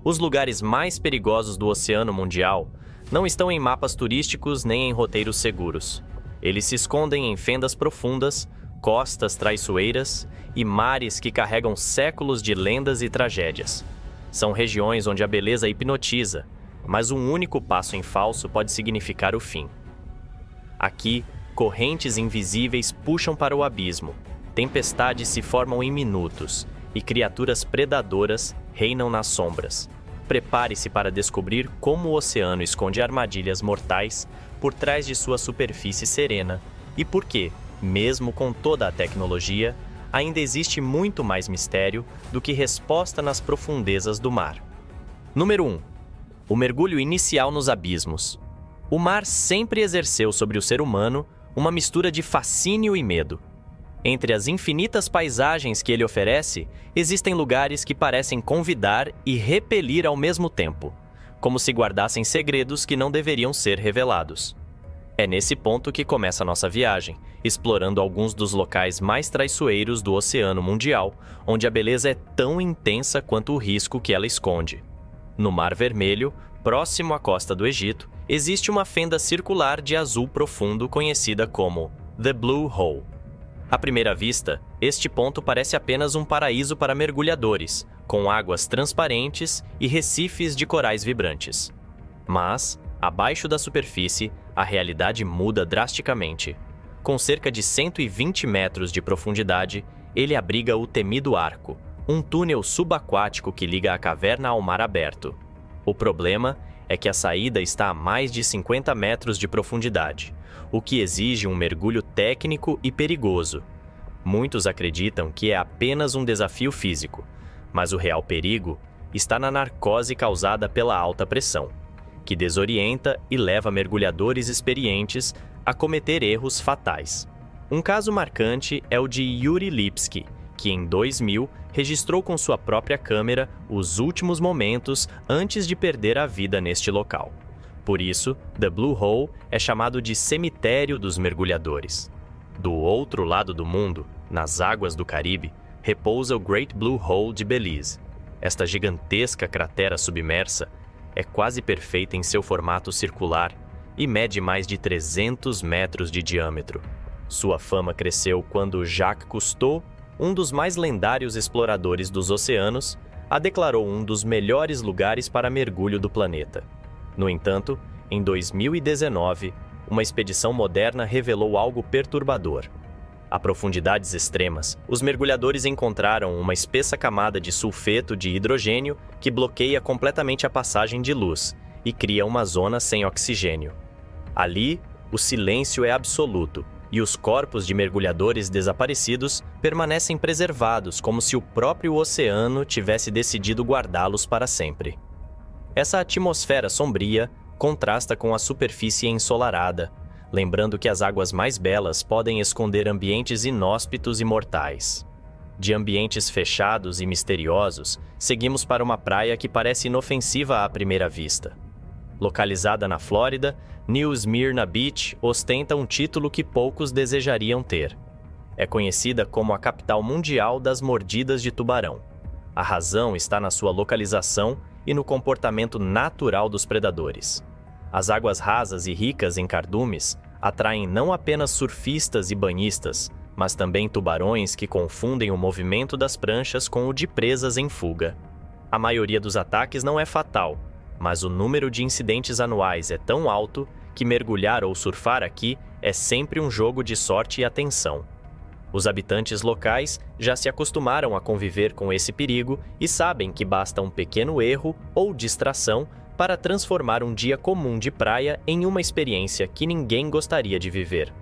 Os lugares mais perigosos do Oceano Mundial não estão em mapas turísticos nem em roteiros seguros. Eles se escondem em fendas profundas, costas traiçoeiras e mares que carregam séculos de lendas e tragédias. São regiões onde a beleza hipnotiza, mas um único passo em falso pode significar o fim. Aqui, correntes invisíveis puxam para o abismo, tempestades se formam em minutos e criaturas predadoras reinam nas sombras. Prepare-se para descobrir como o oceano esconde armadilhas mortais por trás de sua superfície serena e por que, mesmo com toda a tecnologia, ainda existe muito mais mistério do que resposta nas profundezas do mar. Número 1. O mergulho inicial nos abismos. O mar sempre exerceu sobre o ser humano uma mistura de fascínio e medo. Entre as infinitas paisagens que ele oferece, existem lugares que parecem convidar e repelir ao mesmo tempo, como se guardassem segredos que não deveriam ser revelados. É nesse ponto que começa a nossa viagem, explorando alguns dos locais mais traiçoeiros do Oceano Mundial, onde a beleza é tão intensa quanto o risco que ela esconde. No Mar Vermelho, próximo à costa do Egito, existe uma fenda circular de azul profundo conhecida como The Blue Hole. À primeira vista, este ponto parece apenas um paraíso para mergulhadores, com águas transparentes e recifes de corais vibrantes. Mas, abaixo da superfície, a realidade muda drasticamente. Com cerca de 120 metros de profundidade, ele abriga o temido Arco, um túnel subaquático que liga a caverna ao mar aberto. O problema é que a saída está a mais de 50 metros de profundidade, o que exige um mergulho técnico e perigoso. Muitos acreditam que é apenas um desafio físico, mas o real perigo está na narcose causada pela alta pressão, que desorienta e leva mergulhadores experientes a cometer erros fatais. Um caso marcante é o de Yuri Lipski, que em 2000 registrou com sua própria câmera os últimos momentos antes de perder a vida neste local. Por isso, The Blue Hole é chamado de cemitério dos mergulhadores. Do outro lado do mundo, nas águas do Caribe, repousa o Great Blue Hole de Belize. Esta gigantesca cratera submersa é quase perfeita em seu formato circular e mede mais de 300 metros de diâmetro. Sua fama cresceu quando Jacques Cousteau, um dos mais lendários exploradores dos oceanos, a declarou um dos melhores lugares para mergulho do planeta. No entanto, em 2019, uma expedição moderna revelou algo perturbador. A profundidades extremas, os mergulhadores encontraram uma espessa camada de sulfeto de hidrogênio que bloqueia completamente a passagem de luz e cria uma zona sem oxigênio. Ali, o silêncio é absoluto e os corpos de mergulhadores desaparecidos permanecem preservados como se o próprio oceano tivesse decidido guardá-los para sempre. Essa atmosfera sombria contrasta com a superfície ensolarada, lembrando que as águas mais belas podem esconder ambientes inóspitos e mortais. De ambientes fechados e misteriosos, seguimos para uma praia que parece inofensiva à primeira vista. Localizada na Flórida, New Smyrna Beach ostenta um título que poucos desejariam ter. É conhecida como a capital mundial das mordidas de tubarão. A razão está na sua localização e no comportamento natural dos predadores. As águas rasas e ricas em cardumes atraem não apenas surfistas e banhistas, mas também tubarões que confundem o movimento das pranchas com o de presas em fuga. A maioria dos ataques não é fatal, mas o número de incidentes anuais é tão alto que mergulhar ou surfar aqui é sempre um jogo de sorte e atenção. Os habitantes locais já se acostumaram a conviver com esse perigo e sabem que basta um pequeno erro ou distração para transformar um dia comum de praia em uma experiência que ninguém gostaria de viver.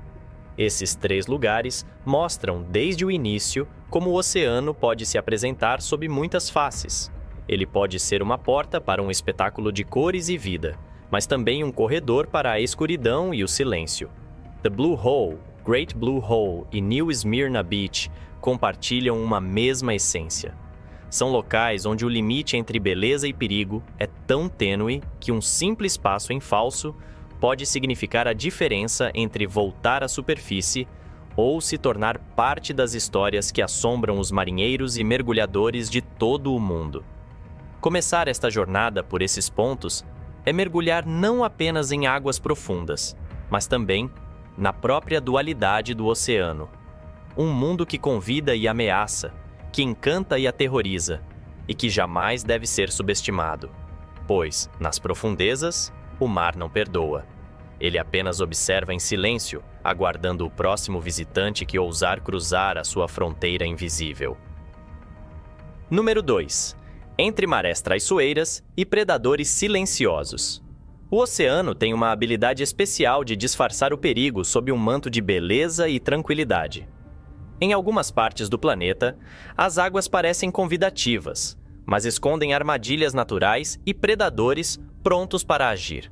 Esses 3 lugares mostram desde o início como o oceano pode se apresentar sob muitas faces. Ele pode ser uma porta para um espetáculo de cores e vida, mas também um corredor para a escuridão e o silêncio. The Blue Hole, Great Blue Hole e New Smyrna Beach compartilham uma mesma essência. São locais onde o limite entre beleza e perigo é tão tênue que um simples passo em falso pode significar a diferença entre voltar à superfície ou se tornar parte das histórias que assombram os marinheiros e mergulhadores de todo o mundo. Começar esta jornada por esses pontos é mergulhar não apenas em águas profundas, mas também na própria dualidade do oceano. Um mundo que convida e ameaça, que encanta e aterroriza, e que jamais deve ser subestimado. Pois, nas profundezas, o mar não perdoa. Ele apenas observa em silêncio, aguardando o próximo visitante que ousar cruzar a sua fronteira invisível. Número 2. Entre marés traiçoeiras e predadores silenciosos. O oceano tem uma habilidade especial de disfarçar o perigo sob um manto de beleza e tranquilidade. Em algumas partes do planeta, as águas parecem convidativas, mas escondem armadilhas naturais e predadores prontos para agir.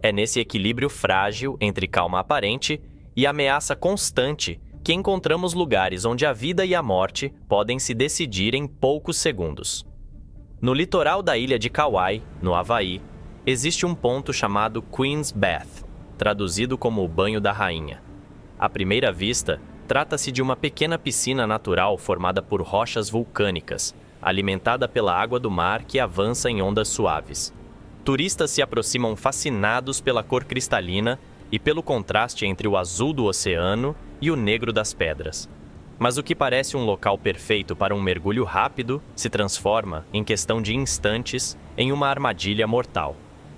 É nesse equilíbrio frágil entre calma aparente e ameaça constante que encontramos lugares onde a vida e a morte podem se decidir em poucos segundos. No litoral da ilha de Kauai, no Havaí, existe um ponto chamado Queen's Bath, traduzido como o banho da rainha. À primeira vista, trata-se de uma pequena piscina natural formada por rochas vulcânicas, alimentada pela água do mar que avança em ondas suaves. Turistas se aproximam fascinados pela cor cristalina e pelo contraste entre o azul do oceano e o negro das pedras. Mas o que parece um local perfeito para um mergulho rápido se transforma, em questão de instantes, em uma armadilha mortal.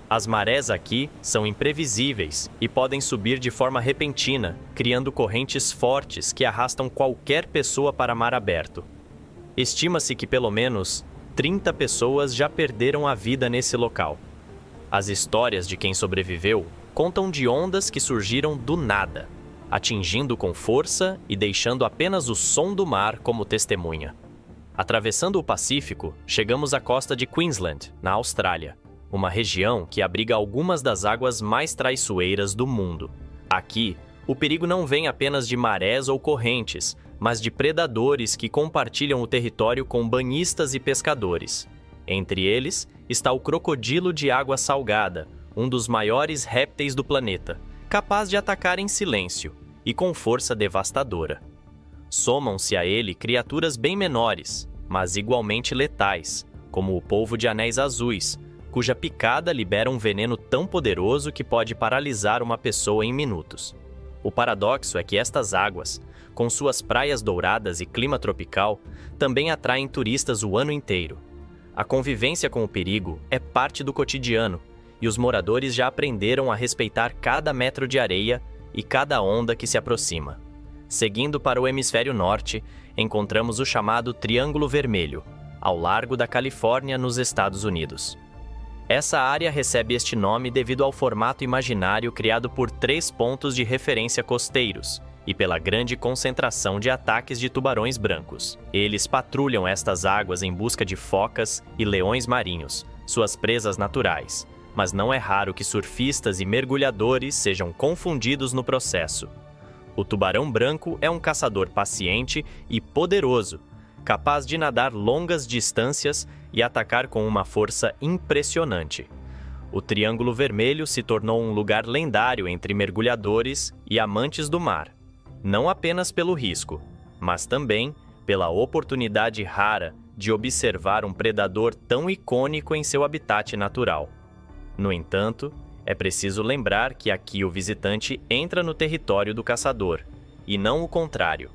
As marés aqui são imprevisíveis e podem subir de forma repentina, criando correntes fortes que arrastam qualquer pessoa para mar aberto. Estima-se que pelo menos 30 pessoas já perderam a vida nesse local. As histórias de quem sobreviveu contam de ondas que surgiram do nada, atingindo com força e deixando apenas o som do mar como testemunha. Atravessando o Pacífico, chegamos à costa de Queensland, na Austrália, uma região que abriga algumas das águas mais traiçoeiras do mundo. Aqui, o perigo não vem apenas de marés ou correntes, mas de predadores que compartilham o território com banhistas e pescadores. Entre eles está o crocodilo de água salgada, um dos maiores répteis do planeta, capaz de atacar em silêncio e com força devastadora. Somam-se a ele criaturas bem menores, mas igualmente letais, como o polvo de anéis azuis, cuja picada libera um veneno tão poderoso que pode paralisar uma pessoa em minutos. O paradoxo é que estas águas, com suas praias douradas e clima tropical, também atraem turistas o ano inteiro. A convivência com o perigo é parte do cotidiano, e os moradores já aprenderam a respeitar cada metro de areia e cada onda que se aproxima. Seguindo para o hemisfério norte, encontramos o chamado Triângulo Vermelho, ao largo da Califórnia, nos Estados Unidos. Essa área recebe este nome devido ao formato imaginário criado por 3 pontos de referência costeiros e pela grande concentração de ataques de tubarões brancos. Eles patrulham estas águas em busca de focas e leões marinhos, suas presas naturais, mas não é raro que surfistas e mergulhadores sejam confundidos no processo. O tubarão branco é um caçador paciente e poderoso, capaz de nadar longas distâncias e atacar com uma força impressionante. O Triângulo Vermelho se tornou um lugar lendário entre mergulhadores e amantes do mar, não apenas pelo risco, mas também pela oportunidade rara de observar um predador tão icônico em seu habitat natural. No entanto, é preciso lembrar que aqui o visitante entra no território do caçador, e não o contrário.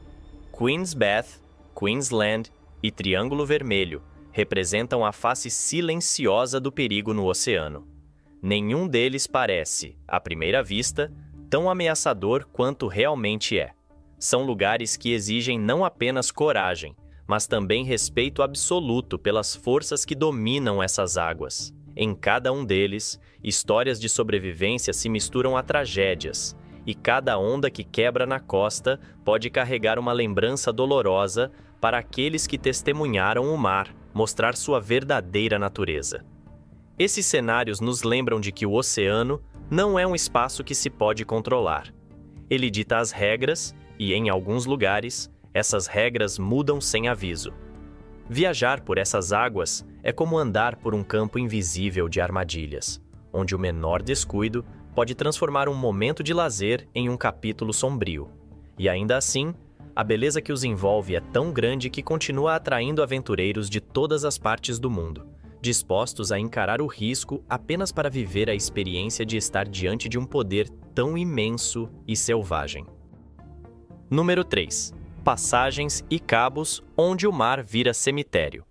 Queen's Bath, Queensland e Triângulo Vermelho representam a face silenciosa do perigo no oceano. Nenhum deles parece, à primeira vista, tão ameaçador quanto realmente é. São lugares que exigem não apenas coragem, mas também respeito absoluto pelas forças que dominam essas águas. Em cada um deles, histórias de sobrevivência se misturam a tragédias, e cada onda que quebra na costa pode carregar uma lembrança dolorosa para aqueles que testemunharam o mar mostrar sua verdadeira natureza. Esses cenários nos lembram de que o oceano não é um espaço que se pode controlar. Ele dita as regras e, em alguns lugares, essas regras mudam sem aviso. Viajar por essas águas é como andar por um campo invisível de armadilhas, onde o menor descuido pode transformar um momento de lazer em um capítulo sombrio. E ainda assim, a beleza que os envolve é tão grande que continua atraindo aventureiros de todas as partes do mundo, dispostos a encarar o risco apenas para viver a experiência de estar diante de um poder tão imenso e selvagem. Número 3. Passagens e cabos onde o mar vira cemitério.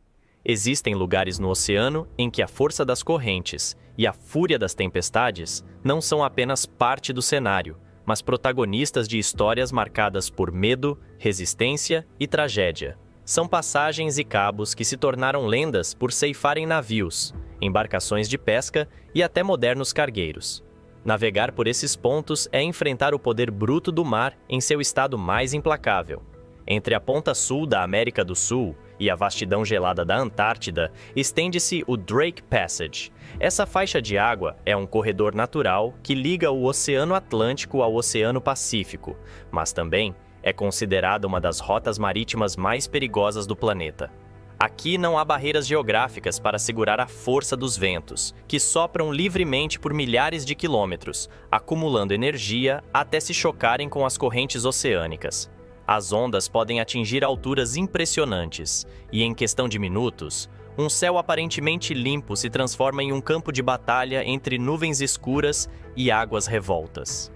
Existem lugares no oceano em que a força das correntes e a fúria das tempestades não são apenas parte do cenário, mas protagonistas de histórias marcadas por medo, resistência e tragédia. São passagens e cabos que se tornaram lendas por ceifarem navios, embarcações de pesca e até modernos cargueiros. Navegar por esses pontos é enfrentar o poder bruto do mar em seu estado mais implacável. Entre a ponta sul da América do Sul e a vastidão gelada da Antártida, estende-se o Drake Passage. Essa faixa de água é um corredor natural que liga o Oceano Atlântico ao Oceano Pacífico, mas também é considerada uma das rotas marítimas mais perigosas do planeta. Aqui não há barreiras geográficas para segurar a força dos ventos, que sopram livremente por milhares de quilômetros, acumulando energia até se chocarem com as correntes oceânicas. As ondas podem atingir alturas impressionantes e, em questão de minutos, um céu aparentemente limpo se transforma em um campo de batalha entre nuvens escuras e águas revoltas.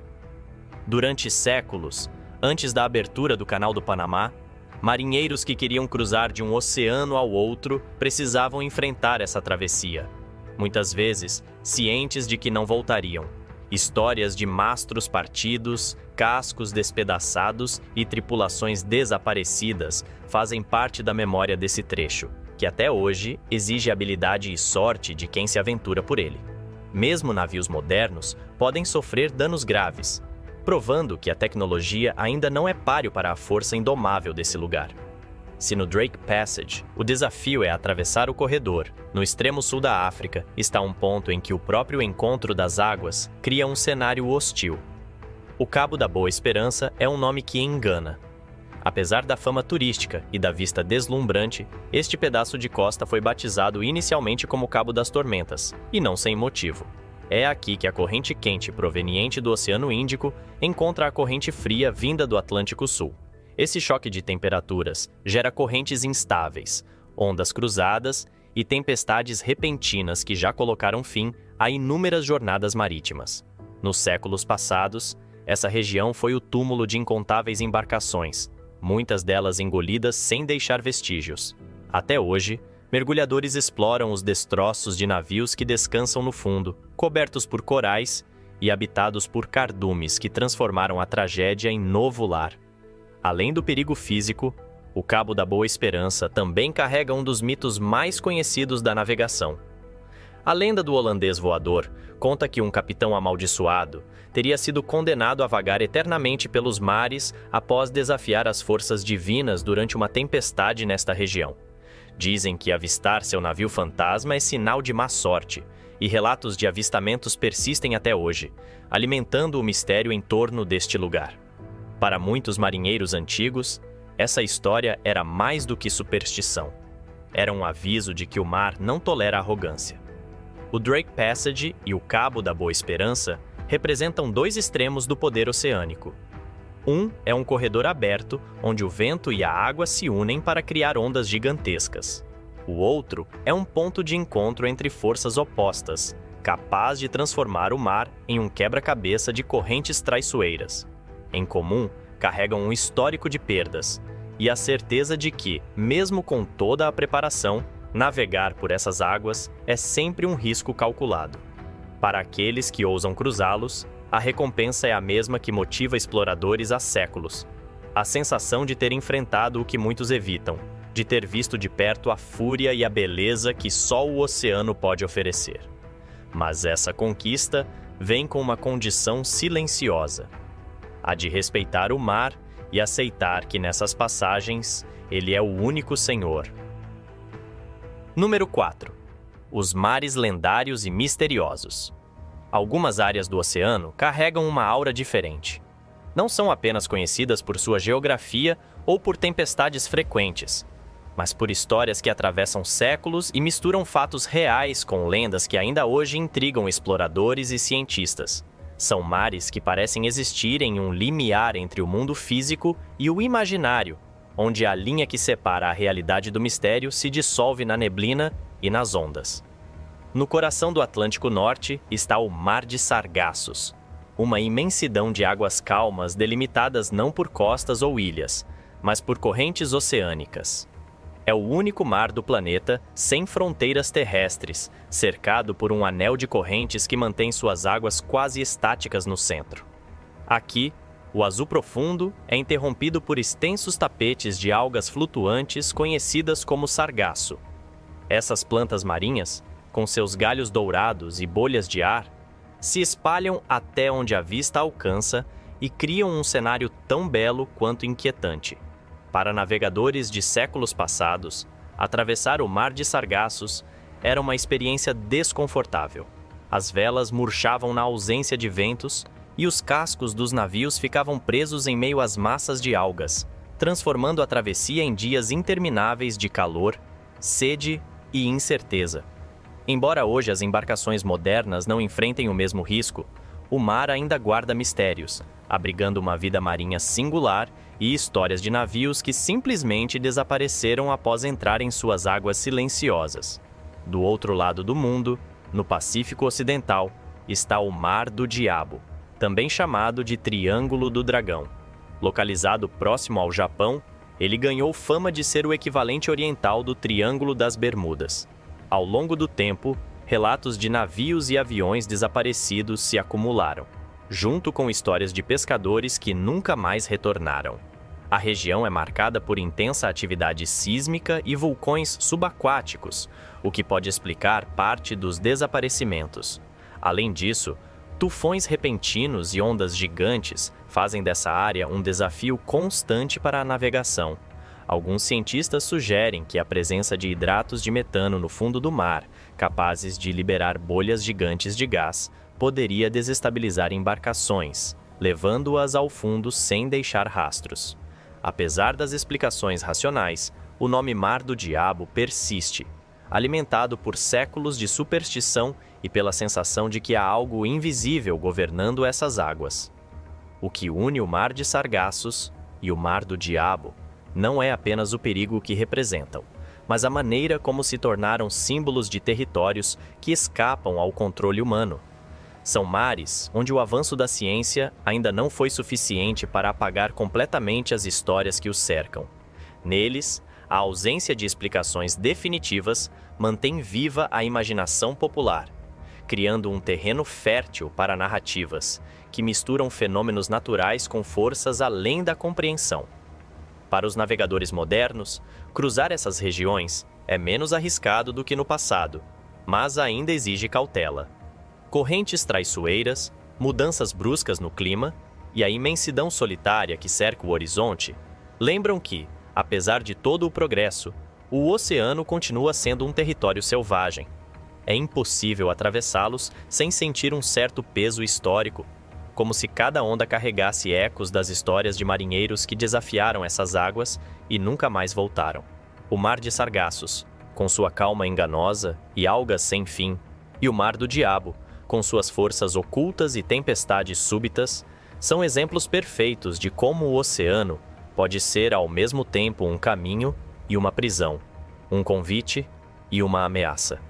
Durante séculos, antes da abertura do Canal do Panamá, marinheiros que queriam cruzar de um oceano ao outro precisavam enfrentar essa travessia, muitas vezes cientes de que não voltariam. Histórias de mastros partidos, cascos despedaçados e tripulações desaparecidas fazem parte da memória desse trecho, que até hoje exige habilidade e sorte de quem se aventura por ele. Mesmo navios modernos podem sofrer danos graves, provando que a tecnologia ainda não é páreo para a força indomável desse lugar. Se no Drake Passage o desafio é atravessar o corredor, no extremo sul da África está um ponto em que o próprio encontro das águas cria um cenário hostil. O Cabo da Boa Esperança é um nome que engana. Apesar da fama turística e da vista deslumbrante, este pedaço de costa foi batizado inicialmente como Cabo das Tormentas, e não sem motivo. É aqui que a corrente quente proveniente do Oceano Índico encontra a corrente fria vinda do Atlântico Sul. Esse choque de temperaturas gera correntes instáveis, ondas cruzadas e tempestades repentinas que já colocaram fim a inúmeras jornadas marítimas. Nos séculos passados, essa região foi o túmulo de incontáveis embarcações, muitas delas engolidas sem deixar vestígios. Até hoje, mergulhadores exploram os destroços de navios que descansam no fundo, cobertos por corais e habitados por cardumes que transformaram a tragédia em novo lar. Além do perigo físico, o Cabo da Boa Esperança também carrega um dos mitos mais conhecidos da navegação. A lenda do holandês voador conta que um capitão amaldiçoado teria sido condenado a vagar eternamente pelos mares após desafiar as forças divinas durante uma tempestade nesta região. Dizem que avistar seu navio fantasma é sinal de má sorte, e relatos de avistamentos persistem até hoje, alimentando o mistério em torno deste lugar. Para muitos marinheiros antigos, essa história era mais do que superstição. Era um aviso de que o mar não tolera arrogância. O Drake Passage e o Cabo da Boa Esperança representam dois extremos do poder oceânico. Um é um corredor aberto, onde o vento e a água se unem para criar ondas gigantescas. O outro é um ponto de encontro entre forças opostas, capaz de transformar o mar em um quebra-cabeça de correntes traiçoeiras. Em comum, carregam um histórico de perdas e a certeza de que, mesmo com toda a preparação, navegar por essas águas é sempre um risco calculado. Para aqueles que ousam cruzá-los, a recompensa é a mesma que motiva exploradores há séculos. A sensação de ter enfrentado o que muitos evitam, de ter visto de perto a fúria e a beleza que só o oceano pode oferecer. Mas essa conquista vem com uma condição silenciosa: a de respeitar o mar e aceitar que nessas passagens ele é o único senhor. Número 4. Os mares lendários e misteriosos. Algumas áreas do oceano carregam uma aura diferente. Não são apenas conhecidas por sua geografia ou por tempestades frequentes, mas por histórias que atravessam séculos e misturam fatos reais com lendas que ainda hoje intrigam exploradores e cientistas. São mares que parecem existir em um limiar entre o mundo físico e o imaginário, onde a linha que separa a realidade do mistério se dissolve na neblina e nas ondas. No coração do Atlântico Norte está o Mar de Sargassos, uma imensidão de águas calmas delimitadas não por costas ou ilhas, mas por correntes oceânicas. É o único mar do planeta sem fronteiras terrestres, cercado por um anel de correntes que mantém suas águas quase estáticas no centro. Aqui, o azul profundo é interrompido por extensos tapetes de algas flutuantes conhecidas como sargaço. Essas plantas marinhas, com seus galhos dourados e bolhas de ar, se espalham até onde a vista alcança e criam um cenário tão belo quanto inquietante. Para navegadores de séculos passados, atravessar o Mar de Sargassos era uma experiência desconfortável. As velas murchavam na ausência de ventos e os cascos dos navios ficavam presos em meio às massas de algas, transformando a travessia em dias intermináveis de calor, sede e incerteza. Embora hoje as embarcações modernas não enfrentem o mesmo risco, o mar ainda guarda mistérios, abrigando uma vida marinha singular e histórias de navios que simplesmente desapareceram após entrar em suas águas silenciosas. Do outro lado do mundo, no Pacífico Ocidental, está o Mar do Diabo, também chamado de Triângulo do Dragão. Localizado próximo ao Japão, ele ganhou fama de ser o equivalente oriental do Triângulo das Bermudas. Ao longo do tempo, relatos de navios e aviões desaparecidos se acumularam, junto com histórias de pescadores que nunca mais retornaram. A região é marcada por intensa atividade sísmica e vulcões subaquáticos, o que pode explicar parte dos desaparecimentos. Além disso, tufões repentinos e ondas gigantes fazem dessa área um desafio constante para a navegação. Alguns cientistas sugerem que a presença de hidratos de metano no fundo do mar, capazes de liberar bolhas gigantes de gás, poderia desestabilizar embarcações, levando-as ao fundo sem deixar rastros. Apesar das explicações racionais, o nome Mar do Diabo persiste, alimentado por séculos de superstição e pela sensação de que há algo invisível governando essas águas. O que une o Mar de Sargassos e o Mar do Diabo não é apenas o perigo que representam, mas a maneira como se tornaram símbolos de territórios que escapam ao controle humano. São mares onde o avanço da ciência ainda não foi suficiente para apagar completamente as histórias que os cercam. Neles, a ausência de explicações definitivas mantém viva a imaginação popular, criando um terreno fértil para narrativas que misturam fenômenos naturais com forças além da compreensão. Para os navegadores modernos, cruzar essas regiões é menos arriscado do que no passado, mas ainda exige cautela. Correntes traiçoeiras, mudanças bruscas no clima e a imensidão solitária que cerca o horizonte lembram que, apesar de todo o progresso, o oceano continua sendo um território selvagem. É impossível atravessá-los sem sentir um certo peso histórico, como se cada onda carregasse ecos das histórias de marinheiros que desafiaram essas águas e nunca mais voltaram. O Mar de Sargassos, com sua calma enganosa e algas sem fim, e o Mar do Diabo, com suas forças ocultas e tempestades súbitas, são exemplos perfeitos de como o oceano pode ser ao mesmo tempo um caminho e uma prisão, um convite e uma ameaça.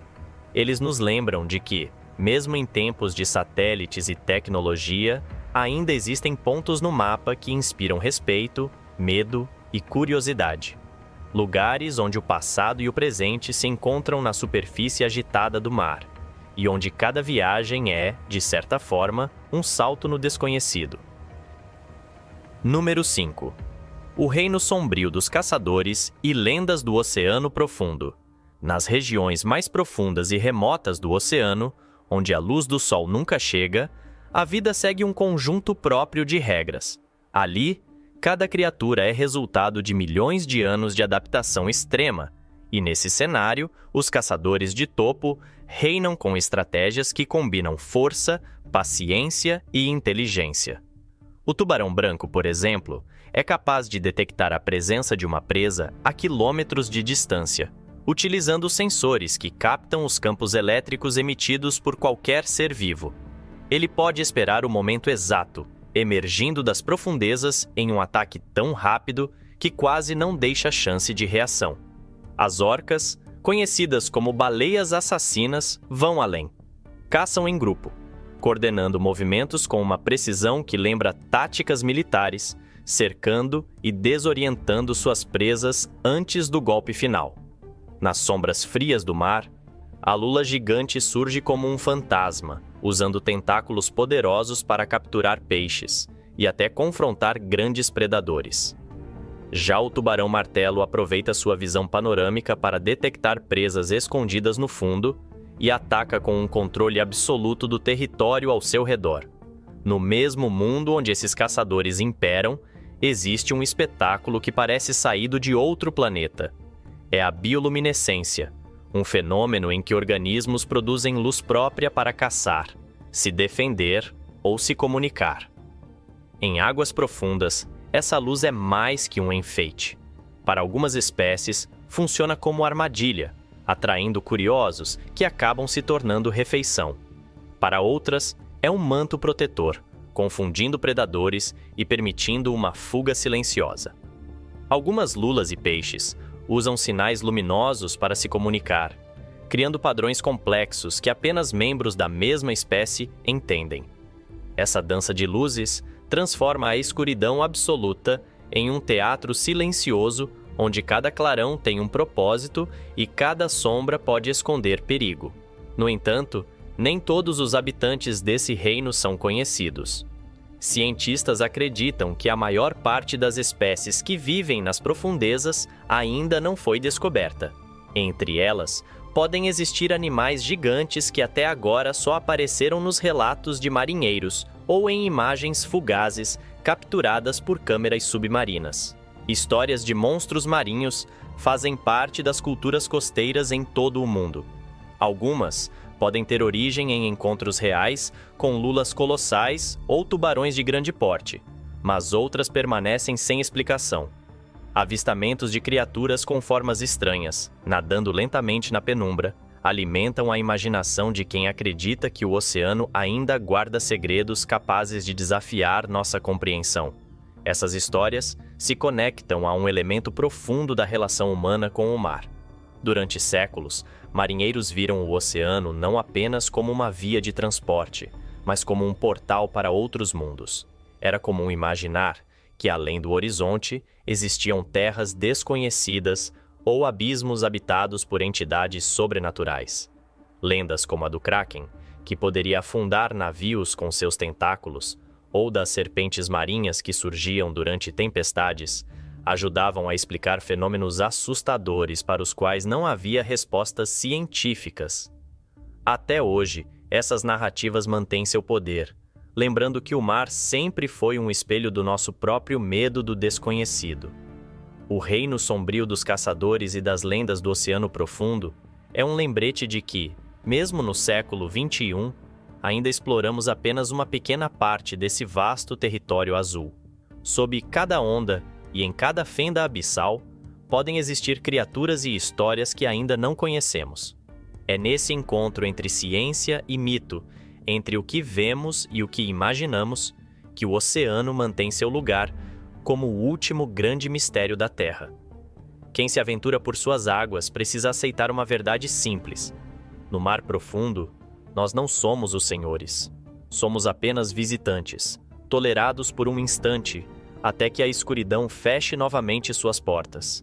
Eles nos lembram de que, mesmo em tempos de satélites e tecnologia, ainda existem pontos no mapa que inspiram respeito, medo e curiosidade. Lugares onde o passado e o presente se encontram na superfície agitada do mar, e onde cada viagem é, de certa forma, um salto no desconhecido. Número 5. O Reino Sombrio dos Caçadores e Lendas do Oceano Profundo. Nas regiões mais profundas e remotas do oceano, onde a luz do sol nunca chega, a vida segue um conjunto próprio de regras. Ali, cada criatura é resultado de milhões de anos de adaptação extrema, e nesse cenário, os caçadores de topo reinam com estratégias que combinam força, paciência e inteligência. O tubarão branco, por exemplo, é capaz de detectar a presença de uma presa a quilômetros de distância, utilizando sensores que captam os campos elétricos emitidos por qualquer ser vivo. Ele pode esperar o momento exato, emergindo das profundezas em um ataque tão rápido que quase não deixa chance de reação. As orcas, conhecidas como baleias assassinas, vão além. Caçam em grupo, coordenando movimentos com uma precisão que lembra táticas militares, cercando e desorientando suas presas antes do golpe final. Nas sombras frias do mar, a lula gigante surge como um fantasma, usando tentáculos poderosos para capturar peixes e até confrontar grandes predadores. Já o tubarão-martelo aproveita sua visão panorâmica para detectar presas escondidas no fundo e ataca com um controle absoluto do território ao seu redor. No mesmo mundo onde esses caçadores imperam, existe um espetáculo que parece saído de outro planeta. É a bioluminescência, um fenômeno em que organismos produzem luz própria para caçar, se defender ou se comunicar. Em águas profundas, essa luz é mais que um enfeite. Para algumas espécies, funciona como armadilha, atraindo curiosos que acabam se tornando refeição. Para outras, é um manto protetor, confundindo predadores e permitindo uma fuga silenciosa. Algumas lulas e peixes usam sinais luminosos para se comunicar, criando padrões complexos que apenas membros da mesma espécie entendem. Essa dança de luzes transforma a escuridão absoluta em um teatro silencioso onde cada clarão tem um propósito e cada sombra pode esconder perigo. No entanto, nem todos os habitantes desse reino são conhecidos. Cientistas acreditam que a maior parte das espécies que vivem nas profundezas ainda não foi descoberta. Entre elas, podem existir animais gigantes que até agora só apareceram nos relatos de marinheiros ou em imagens fugazes capturadas por câmeras submarinas. Histórias de monstros marinhos fazem parte das culturas costeiras em todo o mundo. Algumas podem ter origem em encontros reais com lulas colossais ou tubarões de grande porte, mas outras permanecem sem explicação. Avistamentos de criaturas com formas estranhas, nadando lentamente na penumbra, alimentam a imaginação de quem acredita que o oceano ainda guarda segredos capazes de desafiar nossa compreensão. Essas histórias se conectam a um elemento profundo da relação humana com o mar. Durante séculos, marinheiros viram o oceano não apenas como uma via de transporte, mas como um portal para outros mundos. Era comum imaginar que, além do horizonte, existiam terras desconhecidas ou abismos habitados por entidades sobrenaturais. Lendas como a do Kraken, que poderia afundar navios com seus tentáculos, ou das serpentes marinhas que surgiam durante tempestades, ajudavam a explicar fenômenos assustadores para os quais não havia respostas científicas. Até hoje, essas narrativas mantêm seu poder, lembrando que o mar sempre foi um espelho do nosso próprio medo do desconhecido. O reino sombrio dos caçadores e das lendas do Oceano Profundo é um lembrete de que, mesmo no século XXI, ainda exploramos apenas uma pequena parte desse vasto território azul. Sob cada onda e em cada fenda abissal, podem existir criaturas e histórias que ainda não conhecemos. É nesse encontro entre ciência e mito, entre o que vemos e o que imaginamos, que o oceano mantém seu lugar como o último grande mistério da Terra. Quem se aventura por suas águas precisa aceitar uma verdade simples. No mar profundo, nós não somos os senhores. Somos apenas visitantes, tolerados por um instante, até que a escuridão feche novamente suas portas.